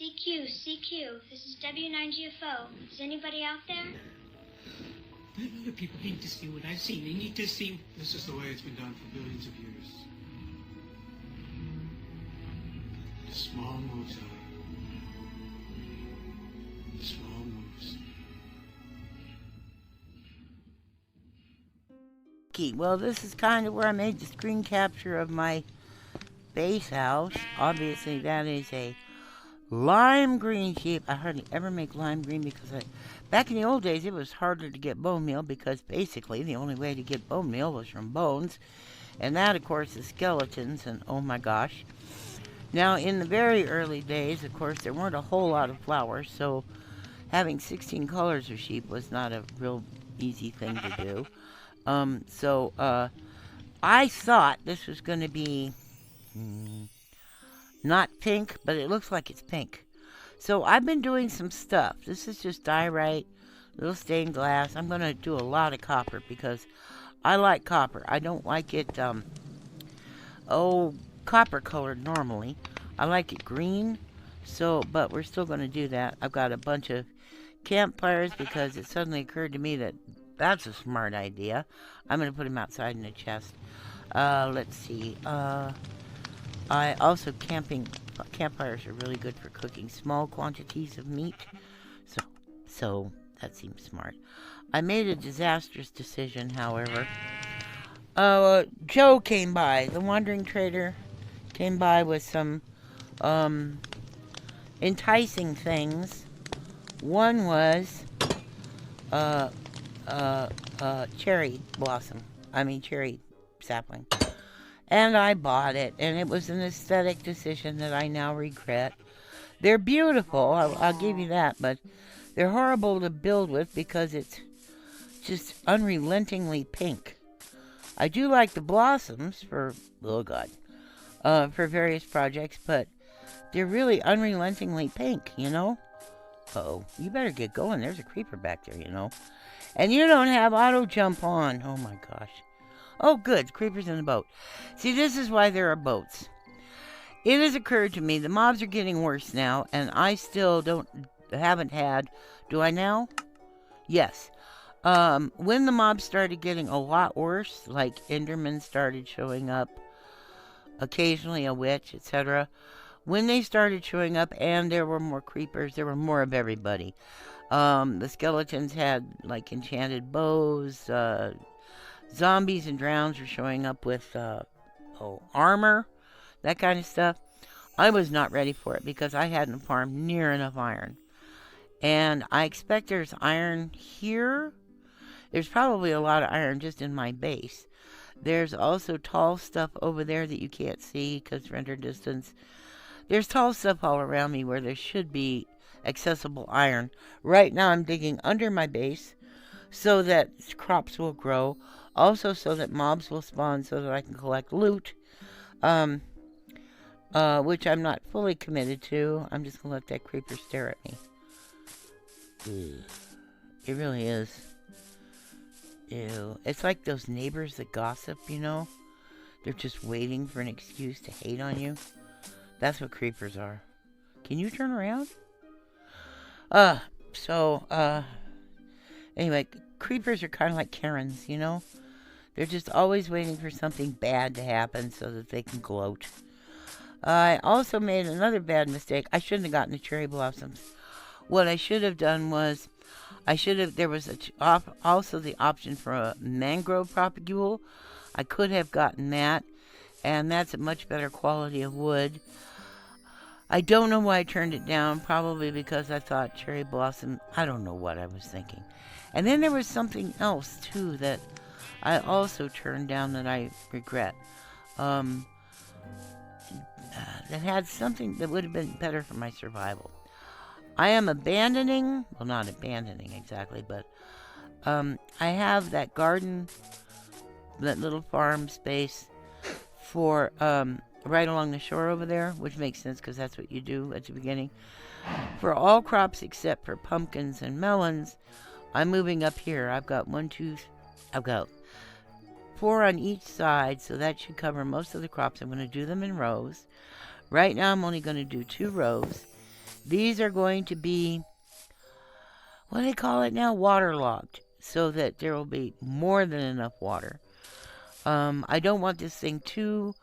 CQ, CQ, this is W9GFO. Is anybody out there? Other people need to see what I've seen. They need to see... This is the way it's been done for billions of years. Small moves, small moves. Okay, well, this is kind of where I made the screen capture of my base house. Obviously, that is a lime green sheep. I hardly ever make lime green because back in the old days, it was harder to get bone meal because basically the only way to get bone meal was from bones. And that, of course, is skeletons, and oh my gosh. Now, in the very early days, of course, there weren't a whole lot of flowers, so having 16 colors of sheep was not a real easy thing to do. I thought this was going to be not pink, but it looks like it's pink. So I've been doing some stuff. This is just diorite, little stained glass. I'm going to do a lot of copper because I like copper. I don't like it, copper colored normally. I like it green, but we're still going to do that. I've got a bunch of campfires because it suddenly occurred to me that that's a smart idea. I'm going to put them outside in a chest. Let's see. I also campfires are really good for cooking small quantities of meat. So that seems smart. I made a disastrous decision, however. Joe came by. The wandering trader came by with some enticing things. One was cherry sapling. And I bought it, and it was an aesthetic decision that I now regret. They're beautiful, I'll give you that, but they're horrible to build with because it's just unrelentingly pink. I do like the blossoms for various projects, but they're really unrelentingly pink, you know? Uh-oh, you better get going. There's a creeper back there, you know? And you don't have auto jump on. Oh my gosh. Oh, good. Creepers in the boat. See, this is why there are boats. It has occurred to me the mobs are getting worse now, and I still haven't had... Do I now? Yes. When the mobs started getting a lot worse, like Endermen started showing up, occasionally a witch, etc. When they started showing up and there were more creepers, there were more of everybody. The skeletons had, like, enchanted bows, zombies and drowns were showing up with armor, that kind of stuff. I was not ready for it because I hadn't farmed near enough iron. And I expect there's iron here. There's probably a lot of iron just in my base. There's also tall stuff over there that you can't see because render distance. There's tall stuff all around me where there should be accessible iron. Right now I'm digging under my base so that crops will grow. Also so that mobs will spawn so that I can collect loot. Which I'm not fully committed to. I'm just going to let that creeper stare at me. It really is. Ew. It's like those neighbors that gossip, you know? They're just waiting for an excuse to hate on you. That's what creepers are. Can you turn around? Anyway, creepers are kind of like Karens, you know? They're just always waiting for something bad to happen so that they can gloat. I also made another bad mistake. I shouldn't have gotten the cherry blossoms. What I should have done was, there was also the option for a mangrove propagule. I could have gotten that, and that's a much better quality of wood. I don't know why I turned it down, probably because I thought cherry blossom, I don't know what I was thinking. And then there was something else, too, that I also turned down that I regret. That had something that would have been better for my survival. I am abandoning, well, not abandoning exactly, but I have that garden, that little farm space for right along the shore over there, which makes sense because that's what you do at the beginning. For all crops except for pumpkins and melons, I'm moving up here. I've got 4 on each side, so that should cover most of the crops. I'm going to do them in rows. Right now I'm only going to do 2 rows. These are going to be, what do they call it now? Waterlogged, so that there will be more than enough water. I don't want this thing too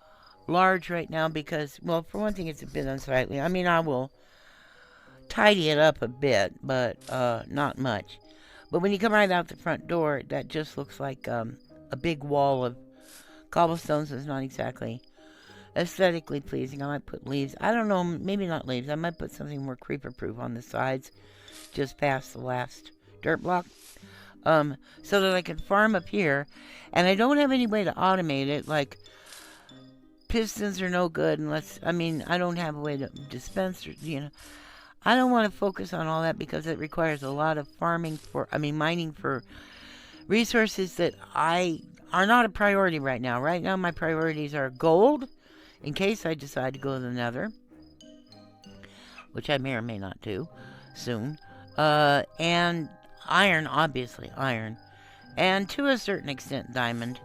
large right now because, well, for one thing, it's a bit unsightly. I mean, I will tidy it up a bit, but not much. But when you come right out the front door, that just looks like a big wall of cobblestones. Is not exactly aesthetically pleasing. I might put leaves. I don't know, maybe not leaves. I might put something more creeper-proof on the sides, just past the last dirt block, so that I can farm up here. And I don't have any way to automate it. Like, pistons are no good unless, I mean, I don't have a way to dispense, I don't want to focus on all that because it requires a lot of mining for resources that are not a priority right now. Right now, my priorities are gold, in case I decide to go to the nether, which I may or may not do soon, and iron, obviously, iron, and to a certain extent, diamond,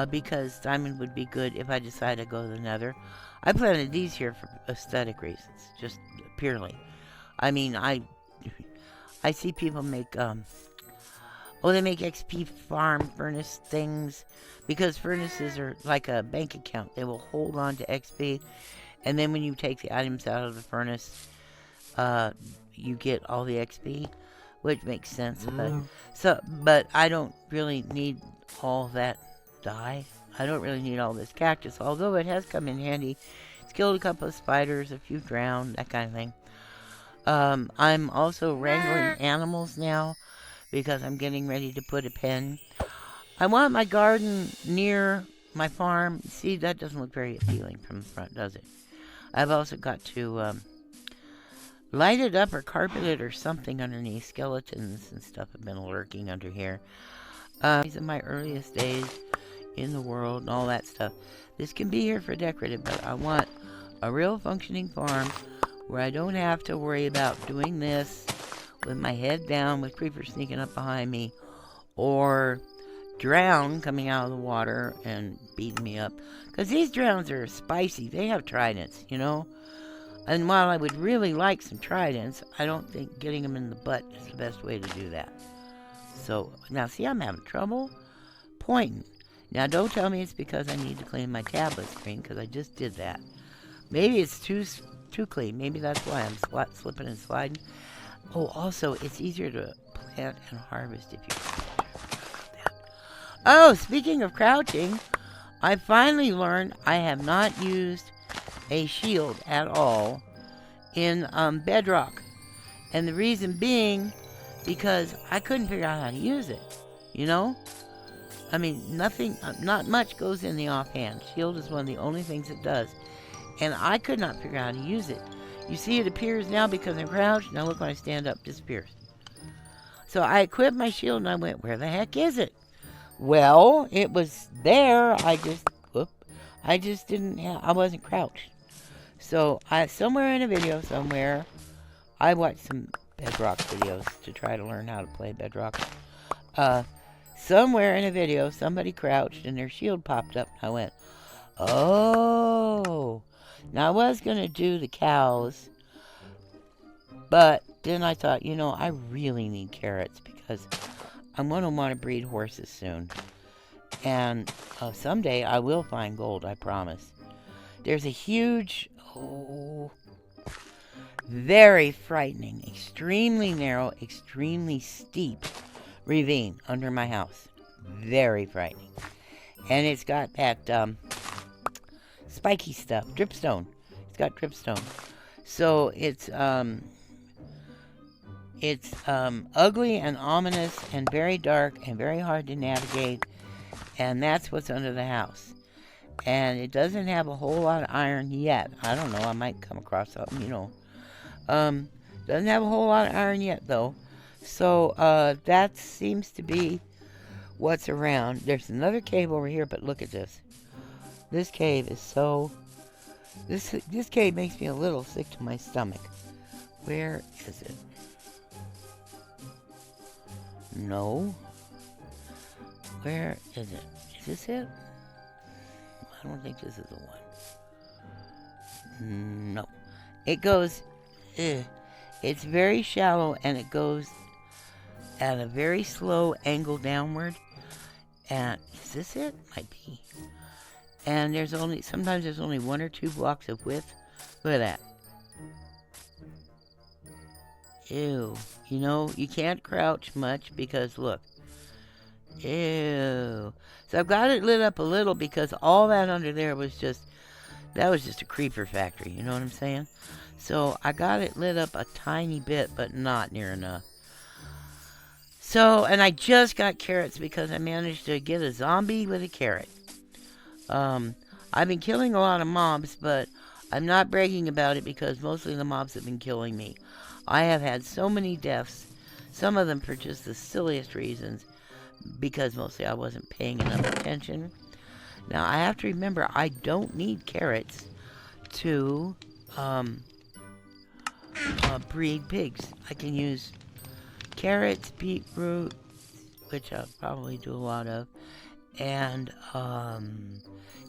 because diamond would be good if I decide to go to the nether. I planted these here for aesthetic reasons, just purely. I mean, I see people make, they make XP farm furnace things, because furnaces are like a bank account. They will hold on to XP, and then when you take the items out of the furnace, you get all the XP, which makes sense. But I don't really need all that dye. I don't really need all this cactus, although it has come in handy. It's killed a couple of spiders, a few drowned, that kind of thing. I'm also wrangling animals now because I'm getting ready to put a pen. I want my garden near my farm. See, that doesn't look very appealing from the front, does it? I've also got to light it up or carpet it or something underneath. Skeletons and stuff have been lurking under here. These are my earliest days in the world and all that stuff. This can be here for decorative, but I want a real functioning farm where I don't have to worry about doing this with my head down with creepers sneaking up behind me, or drown coming out of the water and beating me up. Because these drowns are spicy. They have tridents, And while I would really like some tridents, I don't think getting them in the butt is the best way to do that. So, now see, I'm having trouble pointing. Now, don't tell me it's because I need to clean my tablet screen, because I just did that. Maybe it's too clean. Maybe that's why I'm slipping and sliding. Oh, also, it's easier to plant and harvest if you crouch. That. Oh, speaking of crouching, I finally learned I have not used a shield at all in Bedrock. And the reason being because I couldn't figure out how to use it, I mean, not much goes in the offhand. Shield is one of the only things it does. And I could not figure out how to use it. You see, it appears now because I'm crouched. Now look, when I stand up, it disappears. So I equipped my shield and I went, where the heck is it? Well, it was there. I wasn't crouched. So somewhere in a video somewhere, I watched some Bedrock videos to try to learn how to play Bedrock. Somewhere in a video, somebody crouched and their shield popped up. And I went, oh. Now, I was going to do the cows, but then I thought, I really need carrots because I'm going to want to breed horses soon. And someday I will find gold, I promise. There's a huge, very frightening, extremely narrow, extremely steep ravine under my house. Very frightening. And it's got that spiky stuff, dripstone. It's got dripstone. So it's ugly and ominous and very dark and very hard to navigate. And that's what's under the house. And it doesn't have a whole lot of iron yet. I don't know. I might come across something, Doesn't have a whole lot of iron yet, though. So that seems to be what's around. There's another cave over here, but look at this. This cave is so... This cave makes me a little sick to my stomach. Where is it? No. Where is it? Is this it? I don't think this is the one. No. It goes It's very shallow and it goes at a very slow angle downward. And is this it? Might be. And sometimes there's only 1 or 2 blocks of width. Look at that. Ew. You know, you can't crouch much because look. Ew. So I've got it lit up a little because all that under there was just a creeper factory. You know what I'm saying? So I got it lit up a tiny bit, but not near enough. So, and I just got carrots because I managed to get a zombie with a carrot. I've been killing a lot of mobs, but I'm not bragging about it because mostly the mobs have been killing me. I have had so many deaths, some of them for just the silliest reasons, because mostly I wasn't paying enough attention. Now, I have to remember, I don't need carrots to breed pigs. I can use carrots, beetroot, which I'll probably do a lot of, and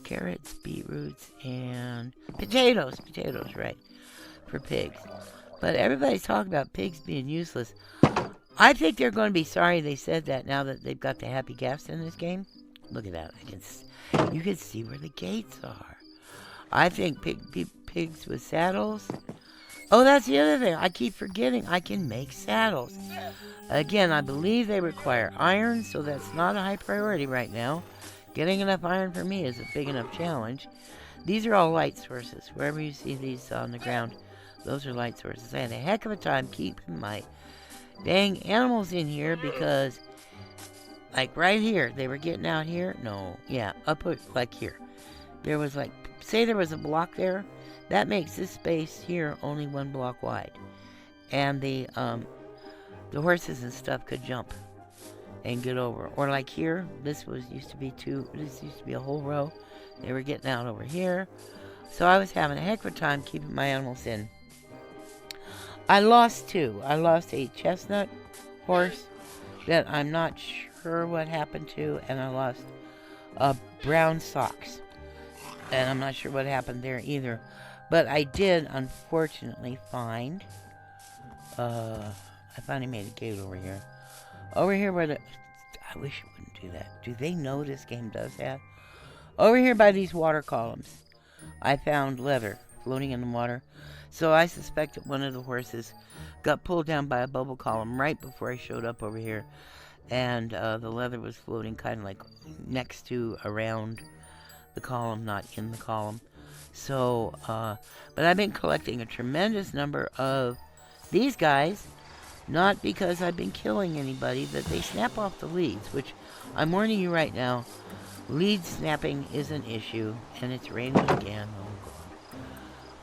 carrots, beetroots, and potatoes, right, for pigs. But everybody's talking about pigs being useless. I think they're going to be sorry they said that now that they've got the happy gaps in this game. Look at that. You can see where the gates are. I think pigs with saddles. Oh, that's the other thing. I keep forgetting. I can make saddles. Again, I believe they require iron, so that's not a high priority right now. Getting enough iron for me is a big enough challenge. These are all light sources. Wherever you see these on the ground, those are light sources. I had a heck of a time keeping my dang animals in here because, like right here, they were getting out here. No, yeah, up like here. There was like, say there was a block there. That makes this space here only 1 block wide. And the horses and stuff could jump and get over. Or like here, this used to be a whole row. They were getting out over here. So I was having a heck of a time keeping my animals in. I lost 2. I lost a chestnut horse that I'm not sure what happened to, and I lost brown socks. And I'm not sure what happened there either. But I did, unfortunately, find... I finally made a gate over here. Over here where I wish it wouldn't do that. Do they know this game does that? Over here by these water columns, I found leather floating in the water. So I suspect that one of the horses got pulled down by a bubble column right before I showed up over here. And the leather was floating kind of like next to, around the column, not in the column. So, but I've been collecting a tremendous number of these guys, not because I've been killing anybody, that they snap off the leads, which I'm warning you right now, lead snapping is an issue, and it's raining again.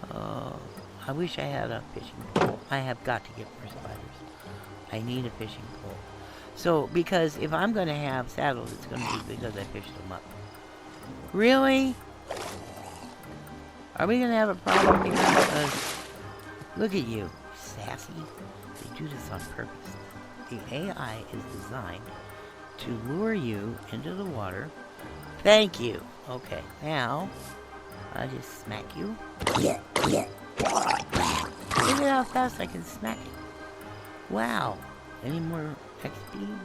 Oh, God. I wish I had a fishing pole. I have got to get more spiders. I need a fishing pole. So, because if I'm going to have saddles, it's going to be because I fished them up. Really? Are we going to have a problem here? Because, look at you. Sassy. They do this on purpose. The AI is designed to lure you into the water. Thank you. Okay, now, I'll just smack you. Look at how fast I can smack it. Wow. Any more XP?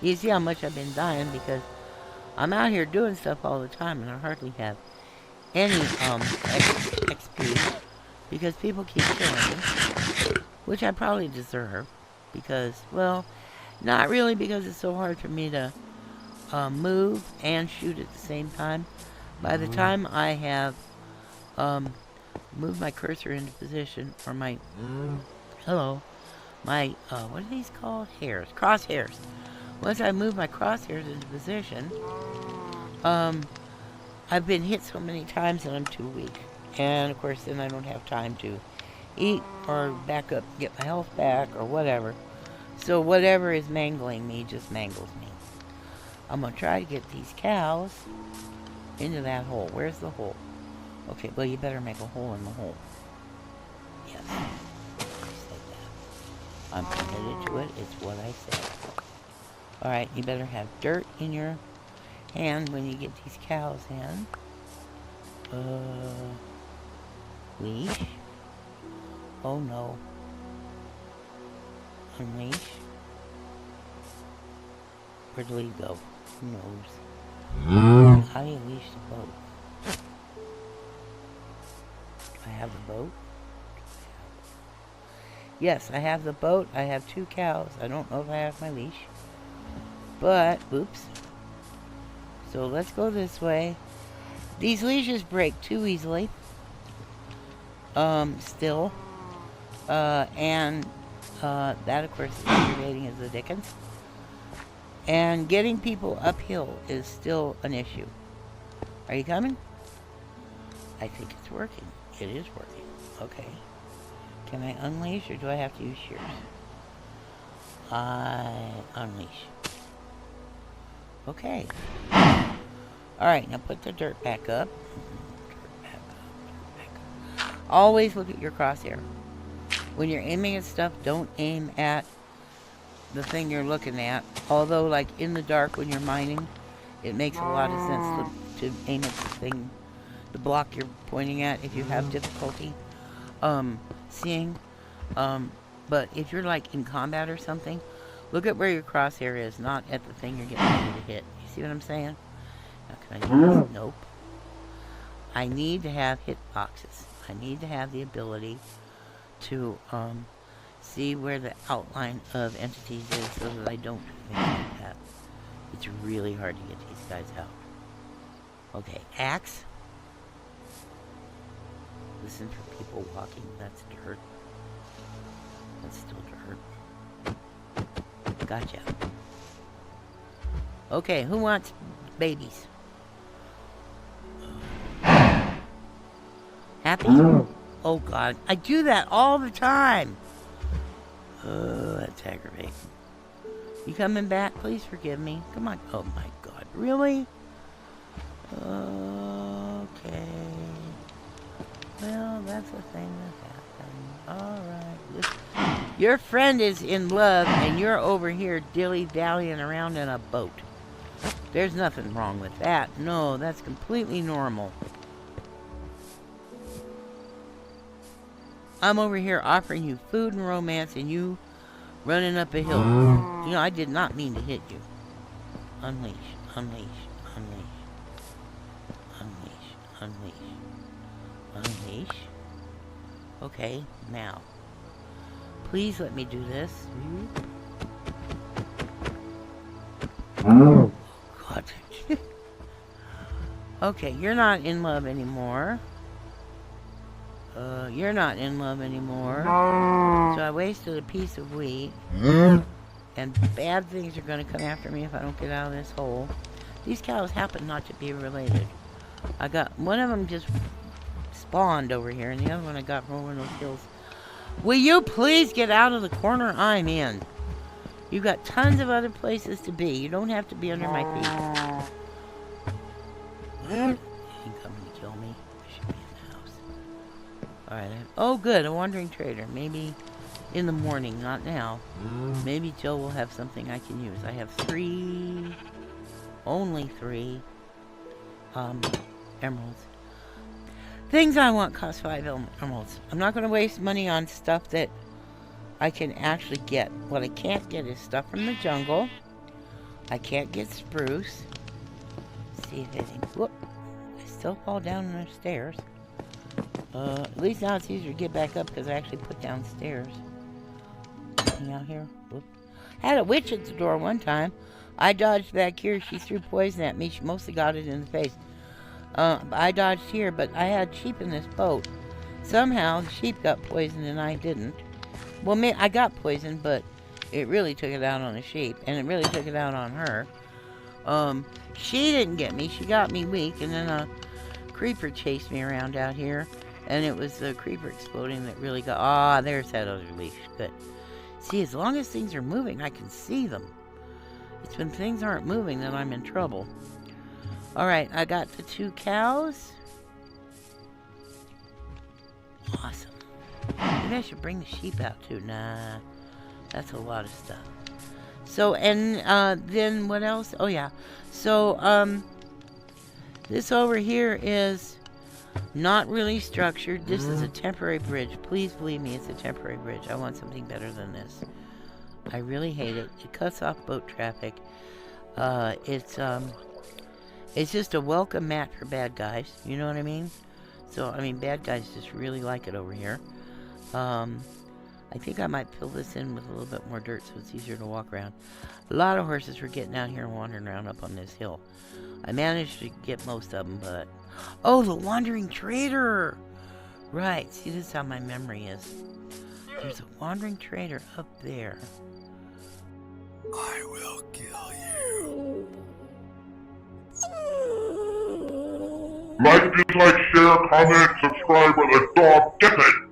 You see how much I've been dying because I'm out here doing stuff all the time and I hardly have any XP because people keep killing me, which I probably deserve because, well, not really because it's so hard for me to move and shoot at the same time. By the time I have moved my cursor into position, or my my what are these called? Crosshairs. Once I move my crosshairs into position, I've been hit so many times that I'm too weak. And of course then I don't have time to eat or back up, get my health back or whatever. So whatever is mangling me just mangles me. I'm going to try to get these cows into that hole. Where's the hole? Okay, well you better make a hole in the hole. Yes. I said that. I'm committed to it. It's what I said. Alright, you better have dirt in your hand when you get these cows in. Leash. Oh no. Unleash. Where'd the lead go? Who knows? How do you leash the boat? Do I have the boat? Yes, I have the boat. I have 2 cows. I don't know if I have my leash. But, oops. So let's go this way. These leashes break too easily. Still. And that, of course, is aggravating as the dickens. And getting people uphill is still an issue. Are you coming? I think it's working. It is working. Okay. Can I unleash or do I have to use shears? I unleash. Okay. Alright, now put the dirt back up. Dirt back up. Always look at your crosshair. When you're aiming at stuff, don't aim at the thing you're looking at. Although, like in the dark when you're mining, it makes a lot of sense to aim at the thing, the block you're pointing at if you have difficulty seeing. But if you're like in combat or something, look at where your crosshair is, not at the thing you're getting ready to hit. You see what I'm saying? Now, can I do this? Nope. I need to have hit boxes. I need to have the ability to see where the outline of entities is so that I don't do things like that. It's really hard to get these guys out. Okay, axe. Listen for people walking. That's dirt. That's still dirt. Gotcha. Okay, who wants babies? Happy? Oh God, I do that all the time. Oh, that's aggravating. You coming back? Please forgive me. Come on. Oh my God, really? Okay. Well, that's the thing that happened. Alright. Your friend is in love and you're over here dilly-dallying around in a boat. There's nothing wrong with that. No, that's completely normal. I'm over here offering you food and romance and you running up a hill. You know, I did not mean to hit you. Unleash, unleash, unleash. Unleash, unleash. Unleash. Okay, now. Please let me do this. Oh, God. Okay, you're not in love anymore. You're not in love anymore. So I wasted a piece of wheat. And bad things are going to come after me if I don't get out of this hole. These cows happen not to be related. I got, one of them just spawned over here, and the other one I got from over those hills. Will you please get out of the corner I'm in? You've got tons of other places to be. You don't have to be under my feet. You coming to kill me? I should be in the house. Alright. Oh, good. A wandering trader. Maybe in the morning, not now. Maybe Joe will have something I can use. I have 3... only 3... emeralds. Things I want cost 5 emeralds. I'm not going to waste money on stuff that I can actually get. What I can't get is stuff from the jungle. I can't get spruce. Let's see if anything... Whoop! I still fall down the stairs. At least now it's easier to get back up because I actually put down stairs. Anything out here? Whoop. I had a witch at the door one time. I dodged back here. She threw poison at me. She mostly got it in the face. I dodged here, but I had sheep in this boat. Somehow, the sheep got poisoned and I didn't. Well, I got poisoned, but it really took it out on the sheep, and it really took it out on her. She didn't get me. She got me weak, and then a creeper chased me around out here, and it was the creeper exploding that really got... Ah, there's that other leaf. Good. See, as long as things are moving, I can see them. It's when things aren't moving that I'm in trouble. Alright, I got the 2 cows. Awesome. Maybe I should bring the sheep out too. Nah, that's a lot of stuff. So, and then what else? Oh yeah. So, this over here is Not really structured. This is a temporary bridge. Please believe me, it's a temporary bridge. I want something better than this. I really hate it. It cuts off boat traffic. It's just a welcome mat for bad guys. You know what I mean? So, I mean, bad guys just really like it over here. I think I might fill this in with a little bit more dirt so it's easier to walk around. A lot of horses were getting out here and wandering around up on this hill. I managed to get most of them, but... Oh, the wandering trader! Right, see, this is how my memory is. There's a wandering trader up there. I will kill you. Like, dislike, share, comment, subscribe, or the dog gets it!